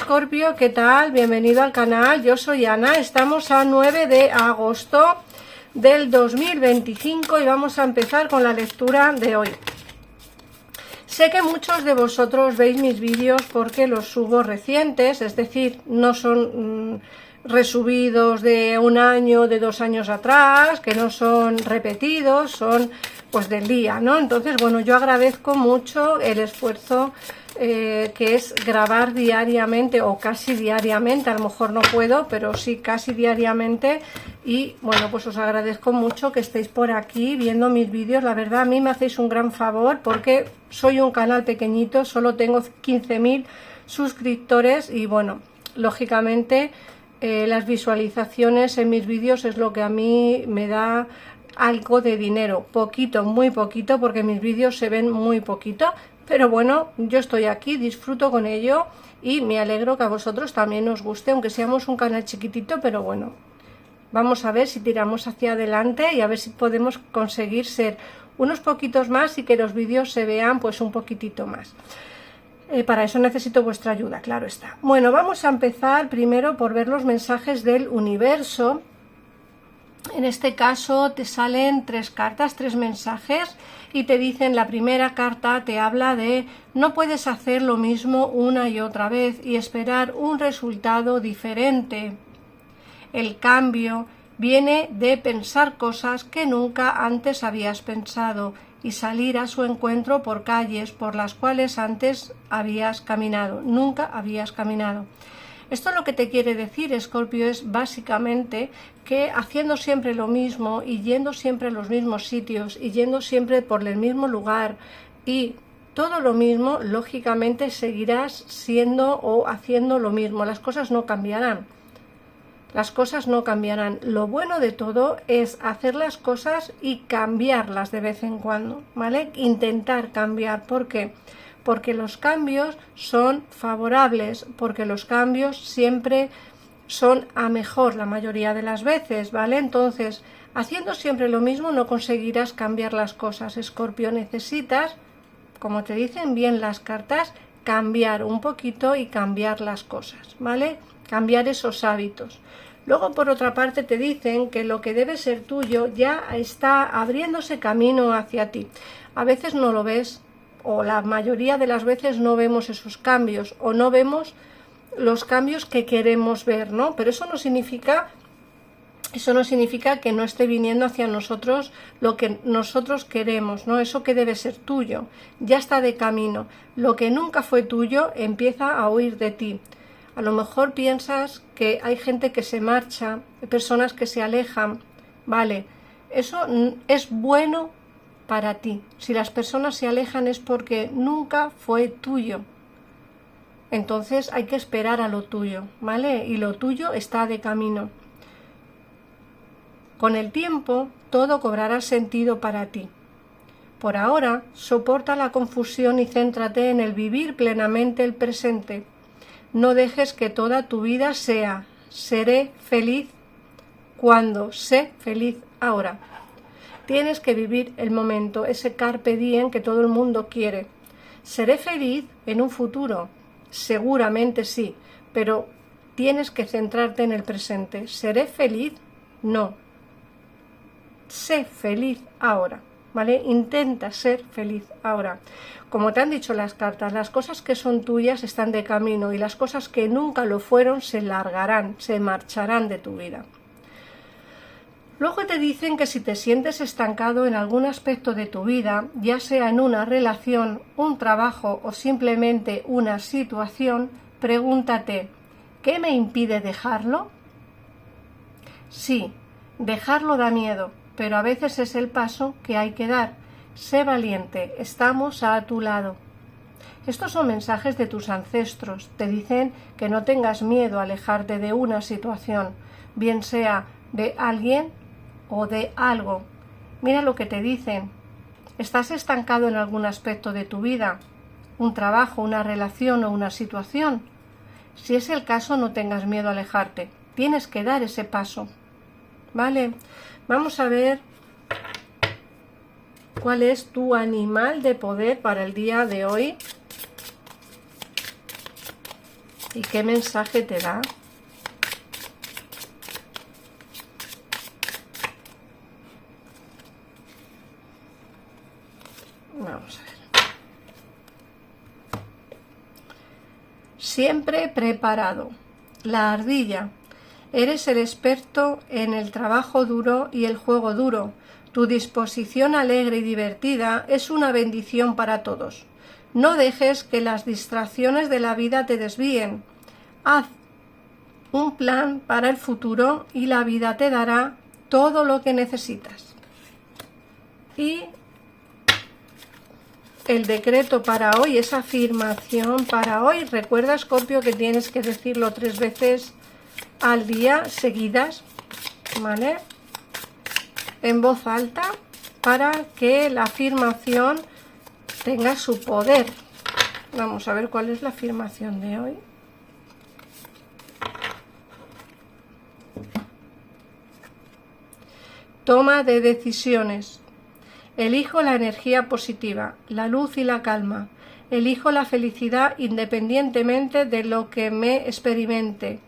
Escorpio, ¿qué tal? Bienvenido al canal, yo soy Ana, estamos a 9 de agosto del 2025 y vamos a empezar con la lectura de hoy. Sé que muchos de vosotros veis mis vídeos porque los subo recientes, es decir, no son resubidos de un año, de 2 años atrás, que no son repetidos, son pues del día, ¿no? Entonces, bueno, yo agradezco mucho el esfuerzo que es grabar diariamente o casi diariamente, a lo mejor no puedo, pero sí casi diariamente. Y bueno, pues os agradezco mucho que estéis por aquí viendo mis vídeos. La verdad, a mí me hacéis un gran favor porque soy un canal pequeñito, solo tengo 15.000 suscriptores y bueno, lógicamente las visualizaciones en mis vídeos es lo que a mí me da algo de dinero, poquito, muy poquito, porque mis vídeos se ven muy poquito, pero bueno, yo estoy aquí, disfruto con ello y me alegro que a vosotros también os guste, aunque seamos un canal chiquitito, pero bueno, vamos a ver si tiramos hacia adelante y a ver si podemos conseguir ser unos poquitos más y que los vídeos se vean pues un poquitito más. Para eso necesito vuestra ayuda, claro está. Bueno, vamos a empezar primero por ver los mensajes del universo. En este caso te salen 3 cartas, 3 mensajes y te dicen, la primera carta te habla de no puedes hacer lo mismo una y otra vez y esperar un resultado diferente. El cambio viene de pensar cosas que nunca antes habías pensado y salir a su encuentro por calles por las cuales antes habías caminado, nunca habías caminado. Esto lo que te quiere decir, Escorpio, es básicamente que haciendo siempre lo mismo y yendo siempre a los mismos sitios y yendo siempre por el mismo lugar y todo lo mismo, lógicamente seguirás siendo o haciendo lo mismo. Las cosas no cambiarán. Las cosas no cambiarán. Lo bueno de todo es hacer las cosas y cambiarlas de vez en cuando, ¿vale? Intentar cambiar. ¿Por qué? Porque los cambios son favorables, porque los cambios siempre son a mejor la mayoría de las veces, ¿vale? Entonces, haciendo siempre lo mismo no conseguirás cambiar las cosas, Escorpio. Necesitas, como te dicen bien las cartas, cambiar un poquito y cambiar las cosas, ¿vale? Cambiar esos hábitos. Luego, por otra parte, te dicen que lo que debe ser tuyo ya está abriéndose camino hacia ti. A veces no lo ves, o la mayoría de las veces no vemos esos cambios, o no vemos los cambios que queremos ver, ¿no? Pero eso no significa que no esté viniendo hacia nosotros lo que nosotros queremos, ¿no? Eso que debe ser tuyo, ya está de camino. Lo que nunca fue tuyo empieza a huir de ti. A lo mejor piensas que hay gente que se marcha, personas que se alejan, vale, eso es bueno para ti. Si las personas se alejan es porque nunca fue tuyo. Entonces hay que esperar a lo tuyo, ¿vale? Y lo tuyo está de camino. Con el tiempo todo cobrará sentido para ti. Por ahora, soporta la confusión y céntrate en el vivir plenamente el presente. No dejes que toda tu vida sea seré feliz cuando, sé feliz ahora. Tienes que vivir el momento, ese carpe diem que todo el mundo quiere. Seré feliz en un futuro, seguramente sí, pero tienes que centrarte en el presente. ¿Seré feliz? No. Sé feliz ahora, ¿vale? Intenta ser feliz ahora. Como te han dicho las cartas, las cosas que son tuyas están de camino y las cosas que nunca lo fueron se largarán, se marcharán de tu vida. Luego te dicen que si te sientes estancado en algún aspecto de tu vida, ya sea en una relación, un trabajo o simplemente una situación, pregúntate, ¿qué me impide dejarlo? Sí, dejarlo da miedo, pero a veces es el paso que hay que dar. Sé valiente, estamos a tu lado. Estos son mensajes de tus ancestros. Te dicen que no tengas miedo a alejarte de una situación, bien sea de alguien o de algo. Mira lo que te dicen. ¿Estás estancado en algún aspecto de tu vida? ¿Un trabajo, una relación o una situación? Si es el caso, no tengas miedo a alejarte. Tienes que dar ese paso. ¿Vale? Vamos a ver cuál es tu animal de poder para el día de hoy. ¿Y qué mensaje te da? Vamos a ver. Siempre preparado. La ardilla. Eres el experto en el trabajo duro y el juego duro. Tu disposición alegre y divertida es una bendición para todos. No dejes que las distracciones de la vida te desvíen. Haz un plan para el futuro y la vida te dará todo lo que necesitas. Y el decreto para hoy, esa afirmación para hoy. Recuerda, Escorpio, que tienes que decirlo 3 veces al día seguidas, ¿vale? En voz alta, para que la afirmación tenga su poder. Vamos a ver cuál es la afirmación de hoy. Toma de decisiones. Elijo la energía positiva, la luz y la calma. Elijo la felicidad independientemente de lo que me experimente.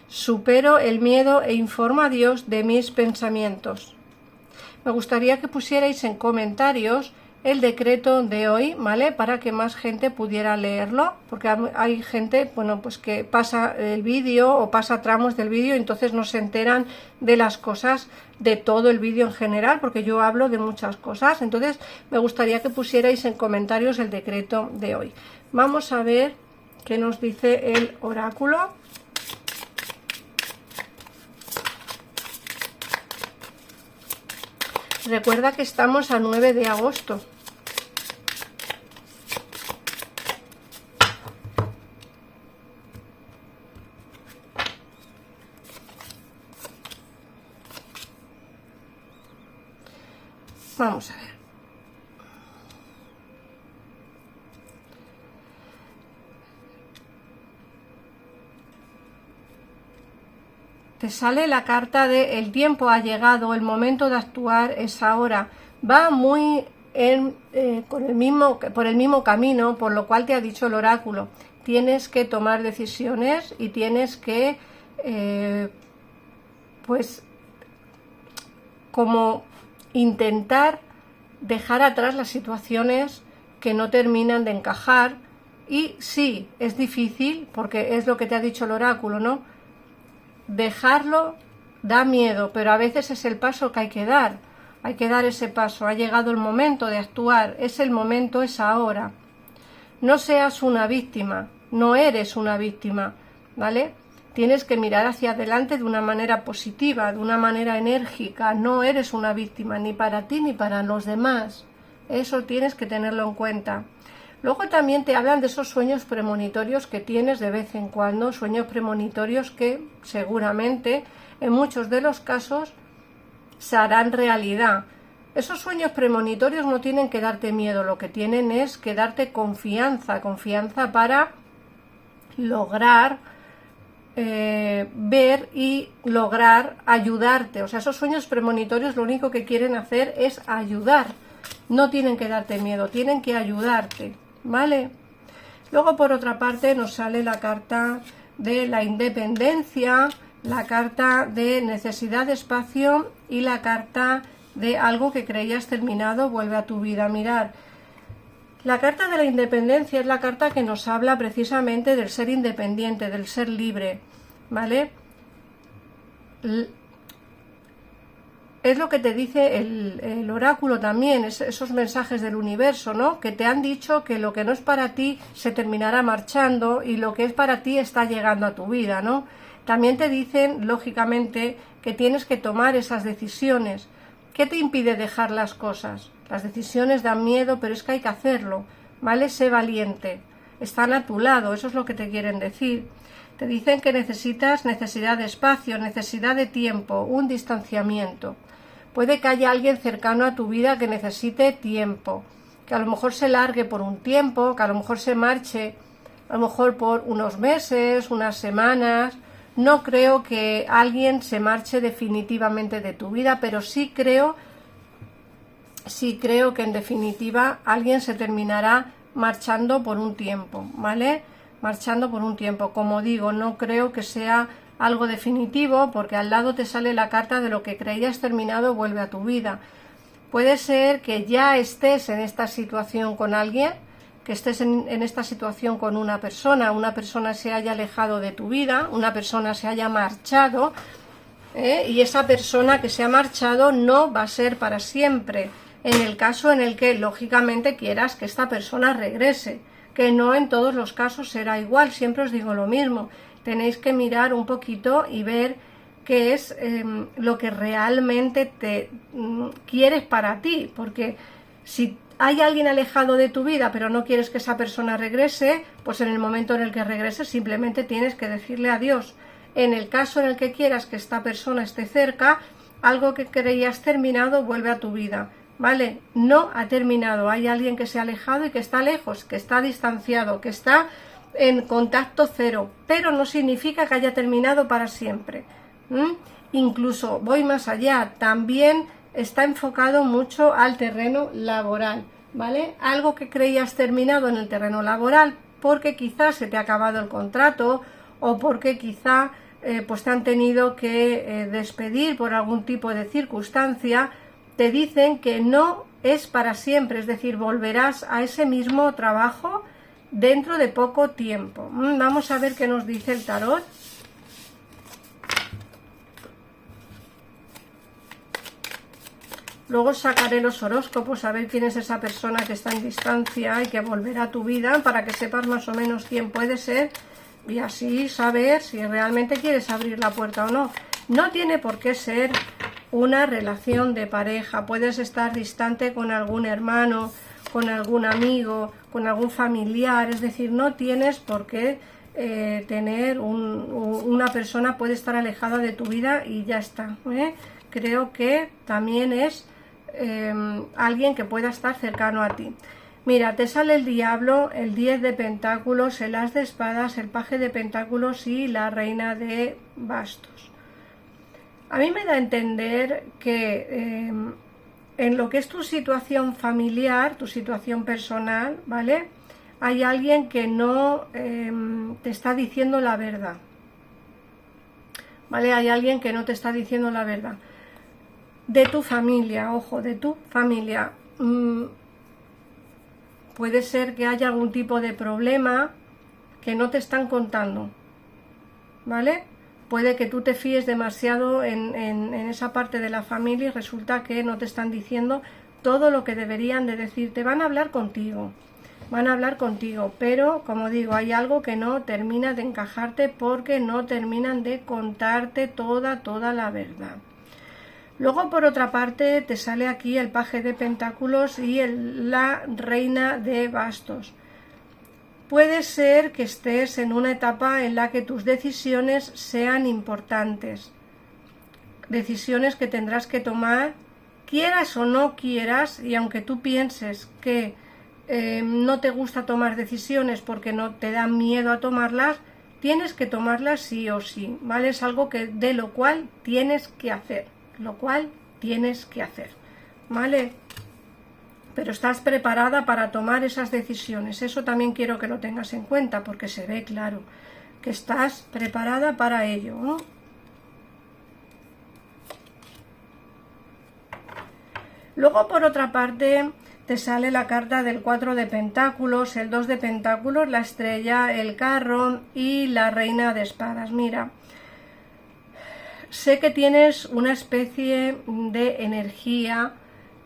Supero el miedo e informo a Dios de mis pensamientos. Me gustaría que pusierais en comentarios el decreto de hoy, ¿vale? Para que más gente pudiera leerlo, porque hay gente, bueno, pues que pasa el vídeo o pasa tramos del vídeo y entonces no se enteran de las cosas de todo el vídeo en general, porque yo hablo de muchas cosas. Entonces me gustaría que pusierais en comentarios el decreto de hoy. Vamos a ver qué nos dice el oráculo. Recuerda que estamos a 9 de agosto. Vamos a ver. Te sale la carta de el tiempo ha llegado, el momento de actuar es ahora. Va muy por el mismo camino, por lo cual te ha dicho el oráculo. Tienes que tomar decisiones y tienes que, pues, como intentar dejar atrás las situaciones que no terminan de encajar. Y sí, es difícil, porque es lo que te ha dicho el oráculo, ¿no? Dejarlo da miedo, pero a veces es el paso que hay que dar ese paso. Ha llegado el momento de actuar, es el momento, es ahora. No seas una víctima, no eres una víctima, ¿vale? Tienes que mirar hacia adelante de una manera positiva, de una manera enérgica. No eres una víctima, ni para ti ni para los demás. Eso tienes que tenerlo en cuenta. Luego también te hablan de esos sueños premonitorios que tienes de vez en cuando, sueños premonitorios que seguramente en muchos de los casos se harán realidad. Esos sueños premonitorios no tienen que darte miedo, lo que tienen es que darte confianza para lograr ver y lograr ayudarte. O sea, esos sueños premonitorios lo único que quieren hacer es ayudar. No tienen que darte miedo, tienen que ayudarte, ¿vale? Luego, por otra parte, nos sale la carta de la independencia, la carta de necesidad de espacio y la carta de algo que creías terminado vuelve a tu vida. Mirad, la carta de la independencia es la carta que nos habla precisamente del ser independiente, del ser libre, ¿vale? Es lo que te dice el oráculo también, esos mensajes del universo, ¿no? Que te han dicho que lo que no es para ti se terminará marchando y lo que es para ti está llegando a tu vida, ¿no? También te dicen, lógicamente, que tienes que tomar esas decisiones. ¿Qué te impide dejar las cosas? Las decisiones dan miedo, pero es que hay que hacerlo, ¿vale? Sé valiente. Están a tu lado, eso es lo que te quieren decir. Te dicen que necesitas necesidad de espacio, necesidad de tiempo, un distanciamiento. Puede que haya alguien cercano a tu vida que necesite tiempo, que a lo mejor se largue por un tiempo, que a lo mejor se marche, a lo mejor por unos meses, unas semanas. No creo que alguien se marche definitivamente de tu vida, pero sí creo que en definitiva alguien se terminará marchando por un tiempo, ¿vale? marchando por un tiempo. Como digo, no creo que sea algo definitivo, porque al lado te sale la carta de lo que creías terminado vuelve a tu vida. Puede ser que ya estés en esta situación con alguien, que estés en esta situación con una persona se haya alejado de tu vida, una persona se haya marchado, y esa persona que se ha marchado no va a ser para siempre, en el caso en el que lógicamente quieras que esta persona regrese, que no en todos los casos será igual. Siempre os digo lo mismo, tenéis que mirar un poquito y ver qué es lo que realmente te quieres para ti, porque si hay alguien alejado de tu vida pero no quieres que esa persona regrese, pues en el momento en el que regrese simplemente tienes que decirle adiós. En el caso en el que quieras que esta persona esté cerca, algo que creías terminado vuelve a tu vida, ¿vale? No ha terminado, hay alguien que se ha alejado y que está lejos, que está distanciado, que está en contacto cero, pero no significa que haya terminado para siempre. Incluso voy más allá, también está enfocado mucho al terreno laboral, ¿vale? Algo que creías terminado en el terreno laboral porque quizás se te ha acabado el contrato o porque quizá pues te han tenido que despedir por algún tipo de circunstancia, te dicen que no es para siempre, es decir, volverás a ese mismo trabajo dentro de poco tiempo. Vamos a ver qué nos dice el tarot. Luego sacaré los horóscopos a ver quién es esa persona que está en distancia y que volverá a tu vida, para que sepas más o menos quién puede ser y así saber si realmente quieres abrir la puerta o no. No tiene por qué ser una relación de pareja, puedes estar distante con algún hermano, con algún amigo, con algún familiar, es decir, no tienes por qué tener una persona, puede estar alejada de tu vida y ya está. Creo que también es alguien que pueda estar cercano a ti. Mira, te sale el diablo, el 10 de pentáculos, el as de espadas, el paje de pentáculos y la reina de bastos. A mí me da a entender que en lo que es tu situación familiar, tu situación personal, ¿vale? Hay alguien que no te está diciendo la verdad, ¿vale? Hay alguien que no te está diciendo la verdad. De tu familia, ojo, de tu familia. Puede ser que haya algún tipo de problema que no te están contando, ¿vale? Puede que tú te fíes demasiado en esa parte de la familia y resulta que no te están diciendo todo lo que deberían de decirte. Van a hablar contigo, pero como digo, hay algo que no termina de encajarte porque no terminan de contarte toda la verdad. Luego, por otra parte, te sale aquí el paje de pentáculos y la reina de bastos. Puede ser que estés en una etapa en la que tus decisiones sean importantes. Decisiones que tendrás que tomar, quieras o no quieras, y aunque tú pienses que no te gusta tomar decisiones porque no te da miedo a tomarlas, tienes que tomarlas sí o sí, ¿vale? Es algo de lo cual tienes que hacer. ¿Vale? Pero estás preparada para tomar esas decisiones. Eso también quiero que lo tengas en cuenta, porque se ve claro que estás preparada para ello, ¿no? Luego, por otra parte, te sale la carta del 4 de pentáculos, el 2 de pentáculos, la estrella, el carro y la reina de espadas. Mira, sé que tienes una especie de energía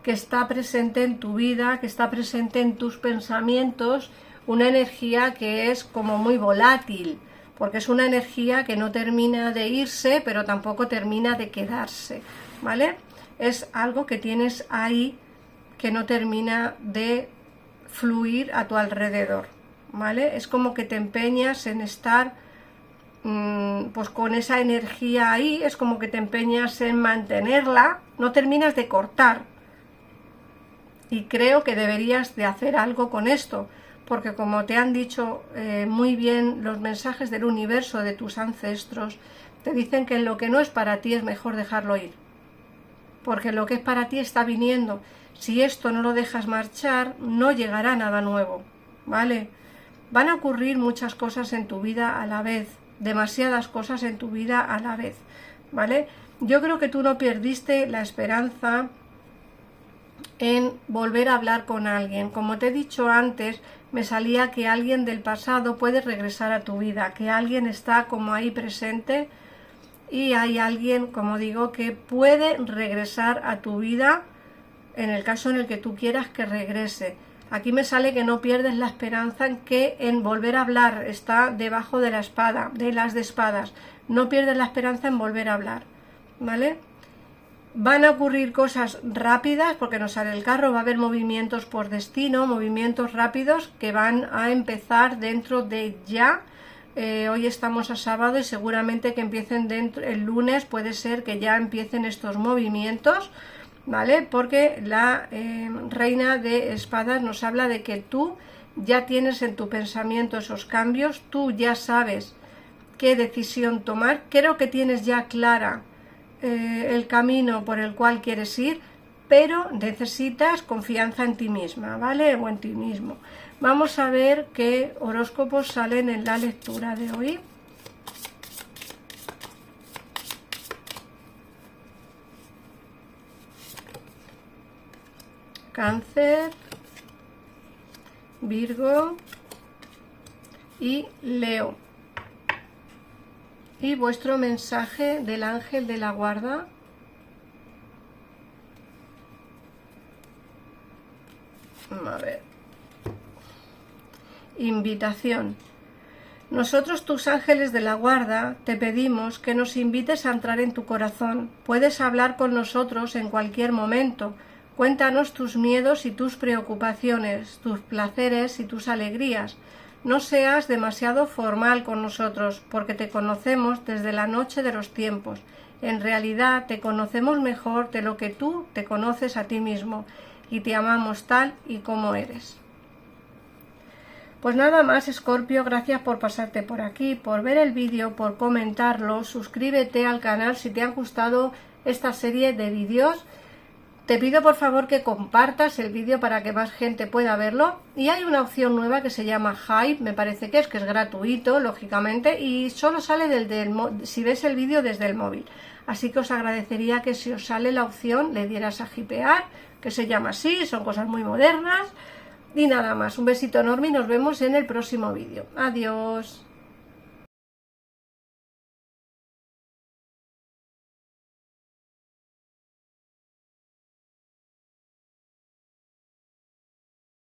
que está presente en tu vida, que está presente en tus pensamientos, una energía que es como muy volátil, porque es una energía que no termina de irse, pero tampoco termina de quedarse, ¿vale? Es algo que tienes ahí que no termina de fluir a tu alrededor, ¿vale? Es como que te empeñas en estar pues con esa energía ahí, es como que te empeñas en mantenerla, no terminas de cortar. Y creo que deberías de hacer algo con esto, porque como te han dicho muy bien los mensajes del universo, de tus ancestros, te dicen que en lo que no es para ti es mejor dejarlo ir, porque lo que es para ti está viniendo. Si esto no lo dejas marchar, no llegará nada nuevo, ¿vale? Van a ocurrir muchas cosas en tu vida a la vez, demasiadas cosas en tu vida a la vez, ¿vale? Yo creo que tú no perdiste la esperanza en volver a hablar con alguien. Como te he dicho antes, me salía que alguien del pasado puede regresar a tu vida, que alguien está como ahí presente y hay alguien, como digo, que puede regresar a tu vida en el caso en el que tú quieras que regrese. Aquí me sale que no pierdes la esperanza en volver a hablar, está debajo de la espada, de las de espadas. No pierdes la esperanza en volver a hablar, ¿vale? Van a ocurrir cosas rápidas, porque nos sale el carro, va a haber movimientos por destino, movimientos rápidos que van a empezar dentro de ya. Hoy estamos a sábado y seguramente que empiecen el lunes, puede ser que ya empiecen estos movimientos, ¿vale? Porque la reina de espadas nos habla de que tú ya tienes en tu pensamiento esos cambios, tú ya sabes qué decisión tomar, creo que tienes ya clara el camino por el cual quieres ir, pero necesitas confianza en ti misma, ¿vale? O en ti mismo. Vamos a ver qué horóscopos salen en la lectura de hoy. Cáncer, Virgo y Leo. Y vuestro mensaje del ángel de la guarda. A ver. Invitación. Nosotros, tus ángeles de la guarda, te pedimos que nos invites a entrar en tu corazón. Puedes hablar con nosotros en cualquier momento. Cuéntanos tus miedos y tus preocupaciones, tus placeres y tus alegrías. No seas demasiado formal con nosotros, porque te conocemos desde la noche de los tiempos. En realidad te conocemos mejor de lo que tú te conoces a ti mismo, y te amamos tal y como eres. Pues nada más, Escorpio, gracias por pasarte por aquí, por ver el vídeo, por comentarlo. Suscríbete al canal si te ha gustado esta serie de vídeos. Te pido por favor que compartas el vídeo para que más gente pueda verlo. Y hay una opción nueva que se llama Hype, me parece que es gratuito, lógicamente, y solo sale si ves el vídeo desde el móvil. Así que os agradecería que si os sale la opción le dieras a hipear, que se llama así, son cosas muy modernas. Y nada más, un besito enorme y nos vemos en el próximo vídeo. Adiós.